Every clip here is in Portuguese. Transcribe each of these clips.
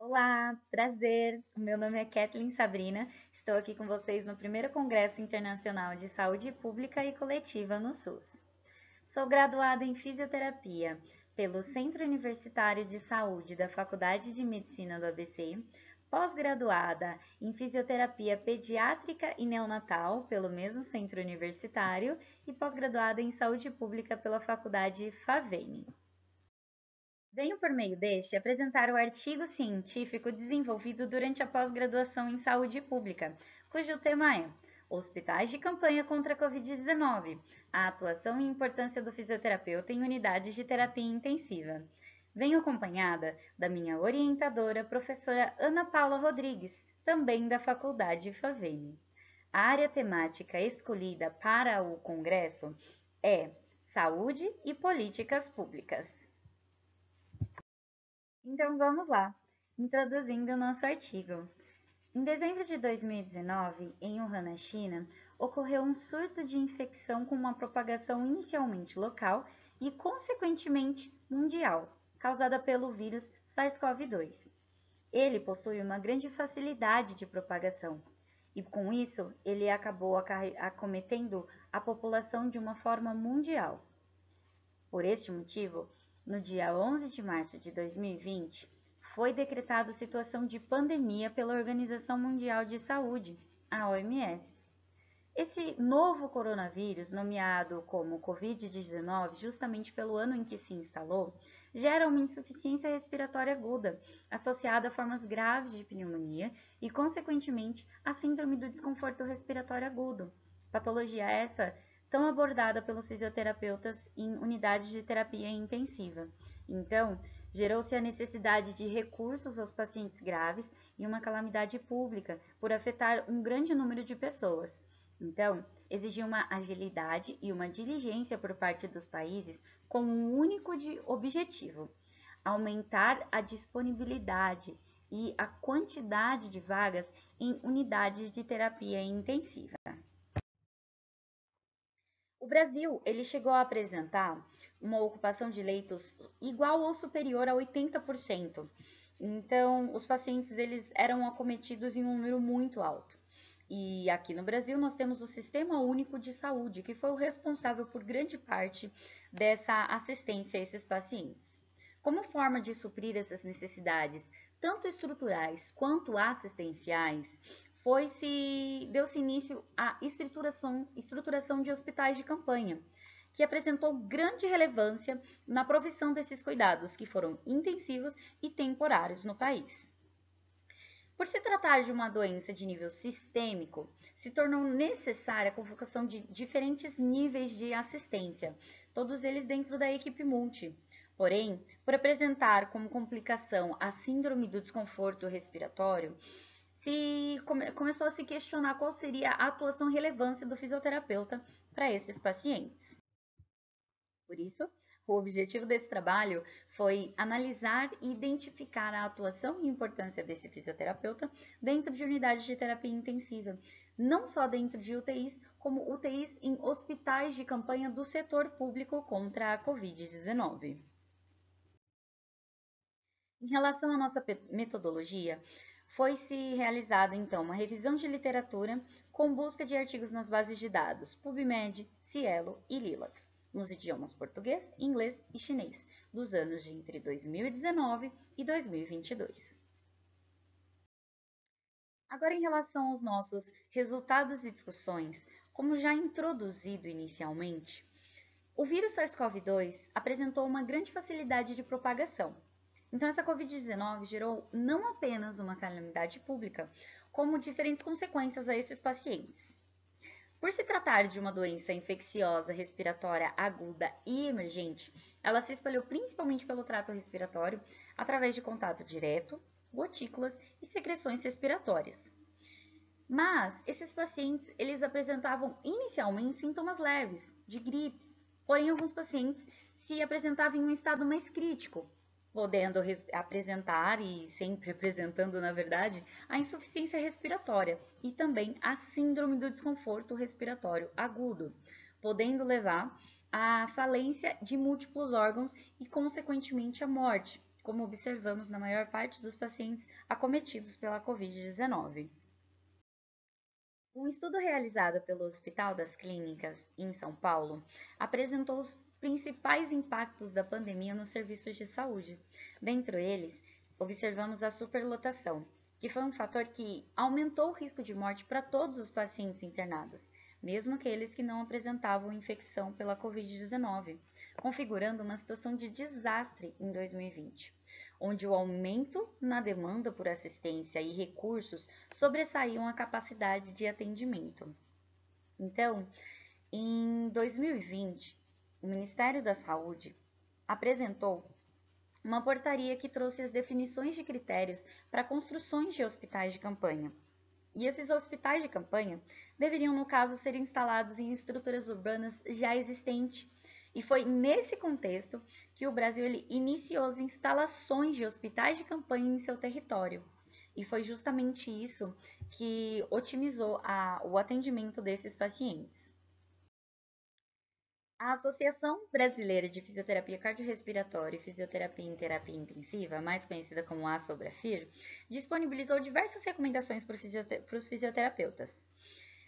Olá, prazer. O meu nome é Kathleen Sabrina. Estou aqui com vocês no primeiro Congresso Internacional de Saúde Pública e Coletiva no SUS. Sou graduada em Fisioterapia pelo Centro Universitário de Saúde da Faculdade de Medicina do ABC, pós-graduada em Fisioterapia Pediátrica e Neonatal pelo mesmo Centro Universitário e pós-graduada em Saúde Pública pela Faculdade FAVENE. Venho por meio deste apresentar o artigo científico desenvolvido durante a pós-graduação em saúde pública, cujo tema é Hospitais de campanha contra a Covid-19, a atuação e importância do fisioterapeuta em unidades de terapia intensiva. Venho acompanhada da minha orientadora, professora Ana Paula Rodrigues, também da Faculdade FAVENE. A área temática escolhida para o congresso é Saúde e Políticas Públicas. Então vamos lá, introduzindo o nosso artigo. Em dezembro de 2019, em Wuhan, na China, ocorreu um surto de infecção com uma propagação inicialmente local e, consequentemente, mundial, causada pelo vírus SARS-CoV-2. Ele possui uma grande facilidade de propagação e, com isso, ele acabou acometendo a população de uma forma mundial. Por este motivo, no dia 11 de março de 2020, foi decretada situação de pandemia pela Organização Mundial de Saúde, a OMS. Esse novo coronavírus, nomeado como Covid-19, justamente pelo ano em que se instalou, gera uma insuficiência respiratória aguda, associada a formas graves de pneumonia e, consequentemente, a síndrome do desconforto respiratório agudo. Patologia essa tão abordada pelos fisioterapeutas em unidades de terapia intensiva. Então, gerou-se a necessidade de recursos aos pacientes graves e uma calamidade pública por afetar um grande número de pessoas. Então, exigiu uma agilidade e uma diligência por parte dos países com um único objetivo: aumentar a disponibilidade e a quantidade de vagas em unidades de terapia intensiva. O Brasil, ele chegou a apresentar uma ocupação de leitos igual ou superior a 80%. Então, os pacientes eles eram acometidos em um número muito alto. E aqui no Brasil nós temos o Sistema Único de Saúde, que foi o responsável por grande parte dessa assistência a esses pacientes. Como forma de suprir essas necessidades, tanto estruturais quanto assistenciais, deu-se início à estruturação de hospitais de campanha, que apresentou grande relevância na provisão desses cuidados, que foram intensivos e temporários no país. Por se tratar de uma doença de nível sistêmico, se tornou necessária a convocação de diferentes níveis de assistência, todos eles dentro da equipe multi. Porém, por apresentar como complicação a síndrome do desconforto respiratório, começou a se questionar qual seria a atuação e relevância do fisioterapeuta para esses pacientes. Por isso, o objetivo desse trabalho foi analisar e identificar a atuação e importância desse fisioterapeuta dentro de unidades de terapia intensiva, não só dentro de UTIs, como UTIs em hospitais de campanha do setor público contra a Covid-19. Em relação à nossa metodologia, foi-se realizada, então, uma revisão de literatura com busca de artigos nas bases de dados PubMed, Cielo e Lilacs, nos idiomas português, inglês e chinês, dos anos de entre 2019 e 2022. Agora, em relação aos nossos resultados e discussões, como já introduzido inicialmente, o vírus SARS-CoV-2 apresentou uma grande facilidade de propagação. Então, essa Covid-19 gerou não apenas uma calamidade pública, como diferentes consequências a esses pacientes. Por se tratar de uma doença infecciosa respiratória aguda e emergente, ela se espalhou principalmente pelo trato respiratório através de contato direto, gotículas e secreções respiratórias. Mas esses pacientes, eles apresentavam inicialmente sintomas leves, de gripes, porém alguns pacientes se apresentavam em um estado mais crítico, podendo apresentar e sempre apresentando, na verdade, a insuficiência respiratória e também a síndrome do desconforto respiratório agudo, podendo levar à falência de múltiplos órgãos e, consequentemente, à morte, como observamos na maior parte dos pacientes acometidos pela Covid-19. Um estudo realizado pelo Hospital das Clínicas, em São Paulo, apresentou os principais impactos da pandemia nos serviços de saúde. Dentre eles, observamos a superlotação, que foi um fator que aumentou o risco de morte para todos os pacientes internados, mesmo aqueles que não apresentavam infecção pela Covid-19, configurando uma situação de desastre em 2020, onde o aumento na demanda por assistência e recursos sobressaíam a capacidade de atendimento. Então, em 2020, o Ministério da Saúde apresentou uma portaria que trouxe as definições de critérios para construções de hospitais de campanha. E esses hospitais de campanha deveriam, no caso, ser instalados em estruturas urbanas já existentes. E foi nesse contexto que o Brasil iniciou as instalações de hospitais de campanha em seu território. E foi justamente isso que otimizou o atendimento desses pacientes. A Associação Brasileira de Fisioterapia Cardiorrespiratória e Fisioterapia em Terapia Intensiva, mais conhecida como ASOBRAFIR, disponibilizou diversas recomendações para os fisioterapeutas.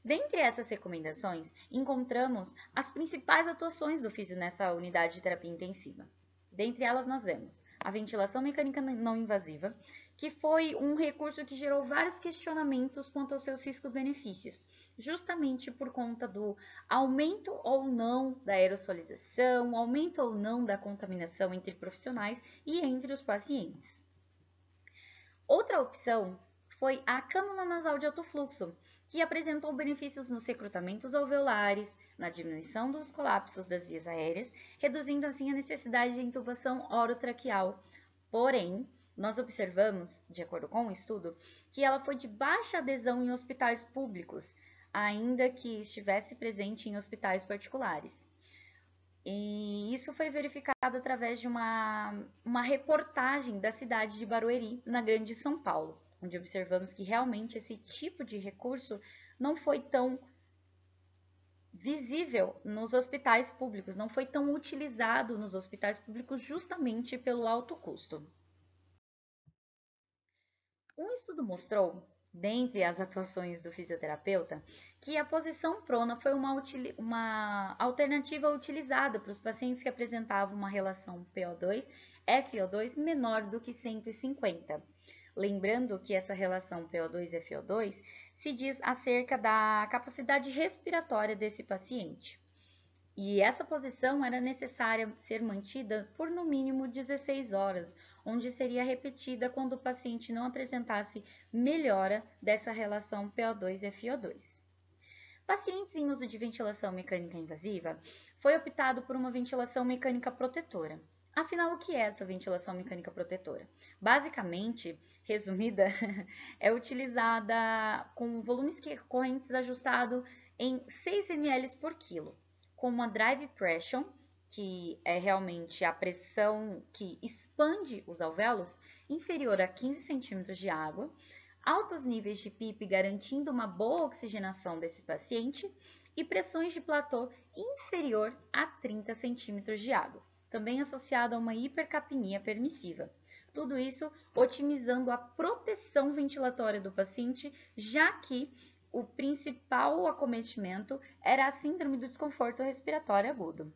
Dentre essas recomendações, encontramos as principais atuações do físio nessa unidade de terapia intensiva. Dentre elas, nós vemos a ventilação mecânica não invasiva, que foi um recurso que gerou vários questionamentos quanto aos seus riscos-benefícios, justamente por conta do aumento ou não da aerosolização, aumento ou não da contaminação entre profissionais e entre os pacientes. Outra opção foi a cânula nasal de alto fluxo, que apresentou benefícios nos recrutamentos alveolares, na diminuição dos colapsos das vias aéreas, reduzindo assim a necessidade de intubação orotraqueal. Porém, nós observamos, de acordo com o estudo, que ela foi de baixa adesão em hospitais públicos, ainda que estivesse presente em hospitais particulares. E isso foi verificado através de uma reportagem da cidade de Barueri, na Grande São Paulo, onde observamos que realmente esse tipo de recurso não foi tão visível nos hospitais públicos, não foi tão utilizado nos hospitais públicos justamente pelo alto custo. Um estudo mostrou, dentre as atuações do fisioterapeuta, que a posição prona foi uma alternativa utilizada para os pacientes que apresentavam uma relação PO2-FO2 menor do que 150. Lembrando que essa relação PO2-FO2 se diz acerca da capacidade respiratória desse paciente. E essa posição era necessária ser mantida por no mínimo 16 horas, onde seria repetida quando o paciente não apresentasse melhora dessa relação PO2-FO2. Pacientes em uso de ventilação mecânica invasiva, foi optado por uma ventilação mecânica protetora. Afinal, o que é essa ventilação mecânica protetora? Basicamente, resumida, é utilizada com volumes correntes ajustado em 6 ml por quilo, com uma drive pressure, que é realmente a pressão que expande os alvéolos, inferior a 15 centímetros de água, altos níveis de PIP garantindo uma boa oxigenação desse paciente e pressões de platô inferior a 30 centímetros de água, também associado a uma hipercapnia permissiva. Tudo isso otimizando a proteção ventilatória do paciente, já que o principal acometimento era a síndrome do desconforto respiratório agudo.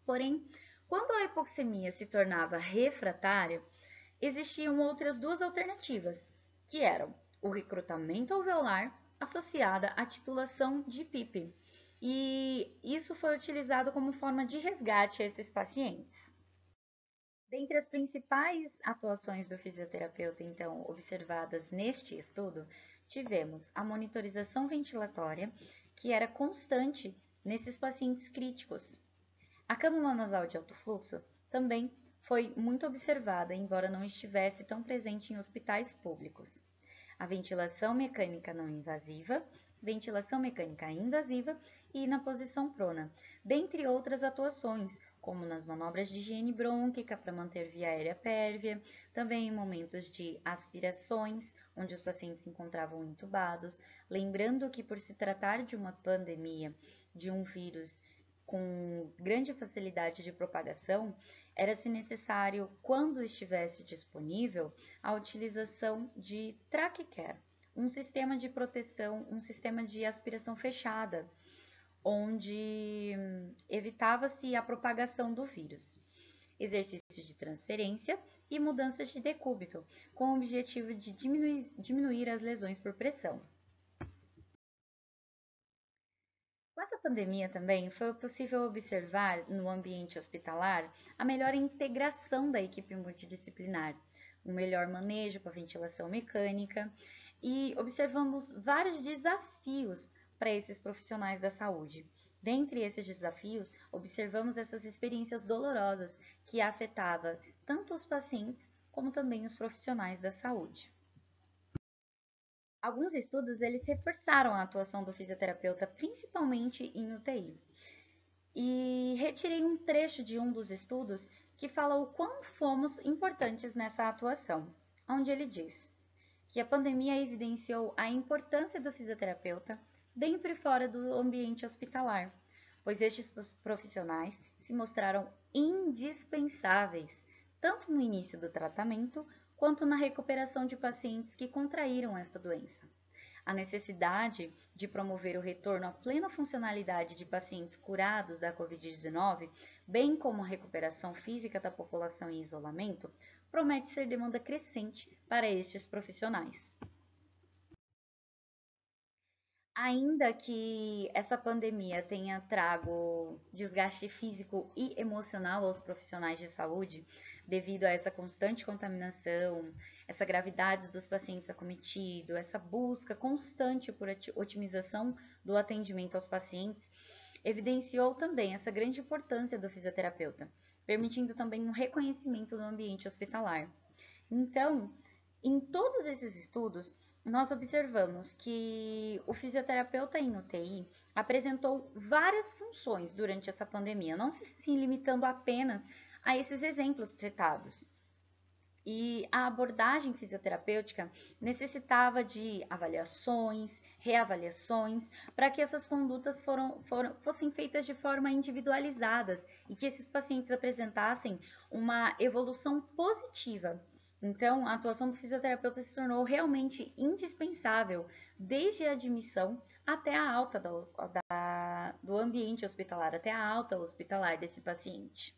Porém, quando a hipoxemia se tornava refratária, existiam outras duas alternativas, que eram o recrutamento alveolar associada à titulação de PIP, e isso foi utilizado como forma de resgate a esses pacientes. Dentre as principais atuações do fisioterapeuta, então, observadas neste estudo, tivemos a monitorização ventilatória, que era constante nesses pacientes críticos. A cânula nasal de alto fluxo também foi muito observada, embora não estivesse tão presente em hospitais públicos. A ventilação mecânica não invasiva, ventilação mecânica invasiva e na posição prona, dentre outras atuações, como nas manobras de higiene brônquica para manter via aérea pérvia, também em momentos de aspirações, onde os pacientes se encontravam intubados, lembrando que por se tratar de uma pandemia, de um vírus com grande facilidade de propagação, era-se necessário, quando estivesse disponível, a utilização de TracheCare, um sistema de proteção, um sistema de aspiração fechada, onde evitava-se a propagação do vírus. Exercício de transferência e mudanças de decúbito, com o objetivo de diminuir as lesões por pressão. Com essa pandemia também foi possível observar no ambiente hospitalar a melhor integração da equipe multidisciplinar, um melhor manejo com a ventilação mecânica e observamos vários desafios para esses profissionais da saúde. Dentre esses desafios, observamos essas experiências dolorosas que afetavam tanto os pacientes como também os profissionais da saúde. Alguns estudos eles reforçaram a atuação do fisioterapeuta, principalmente em UTI. E retirei um trecho de um dos estudos que fala o quão fomos importantes nessa atuação, onde ele diz que a pandemia evidenciou a importância do fisioterapeuta dentro e fora do ambiente hospitalar, pois estes profissionais se mostraram indispensáveis, tanto no início do tratamento quanto na recuperação de pacientes que contraíram esta doença. A necessidade de promover o retorno à plena funcionalidade de pacientes curados da Covid-19, bem como a recuperação física da população em isolamento, promete ser demanda crescente para estes profissionais. Ainda que essa pandemia tenha trago desgaste físico e emocional aos profissionais de saúde, devido a essa constante contaminação, essa gravidade dos pacientes acometidos, essa busca constante por otimização do atendimento aos pacientes, evidenciou também essa grande importância do fisioterapeuta, permitindo também um reconhecimento no ambiente hospitalar. Então, em todos esses estudos, nós observamos que o fisioterapeuta em UTI apresentou várias funções durante essa pandemia, não se limitando apenas a esses exemplos citados. E a abordagem fisioterapêutica necessitava de avaliações, reavaliações, para que essas condutas fossem feitas de forma individualizadas e que esses pacientes apresentassem uma evolução positiva. Então, a atuação do fisioterapeuta se tornou realmente indispensável, desde a admissão até a alta do ambiente hospitalar, até a alta hospitalar desse paciente.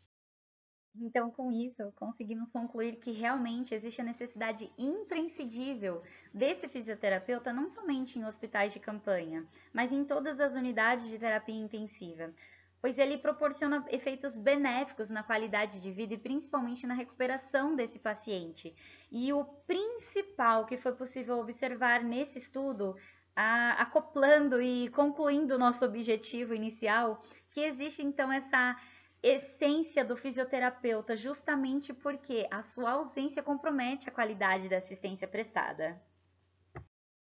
Então, com isso, conseguimos concluir que realmente existe a necessidade imprescindível desse fisioterapeuta não somente em hospitais de campanha, mas em todas as unidades de terapia intensiva, pois ele proporciona efeitos benéficos na qualidade de vida e principalmente na recuperação desse paciente. E o principal que foi possível observar nesse estudo, acoplando e concluindo o nosso objetivo inicial, que existe então essa essência do fisioterapeuta, justamente porque a sua ausência compromete a qualidade da assistência prestada.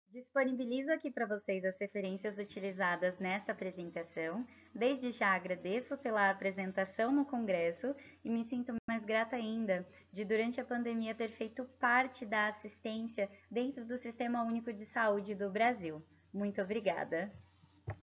Disponibilizo aqui para vocês as referências utilizadas nesta apresentação. Desde já agradeço pela apresentação no Congresso e me sinto mais grata ainda de, durante a pandemia, ter feito parte da assistência dentro do Sistema Único de Saúde do Brasil. Muito obrigada!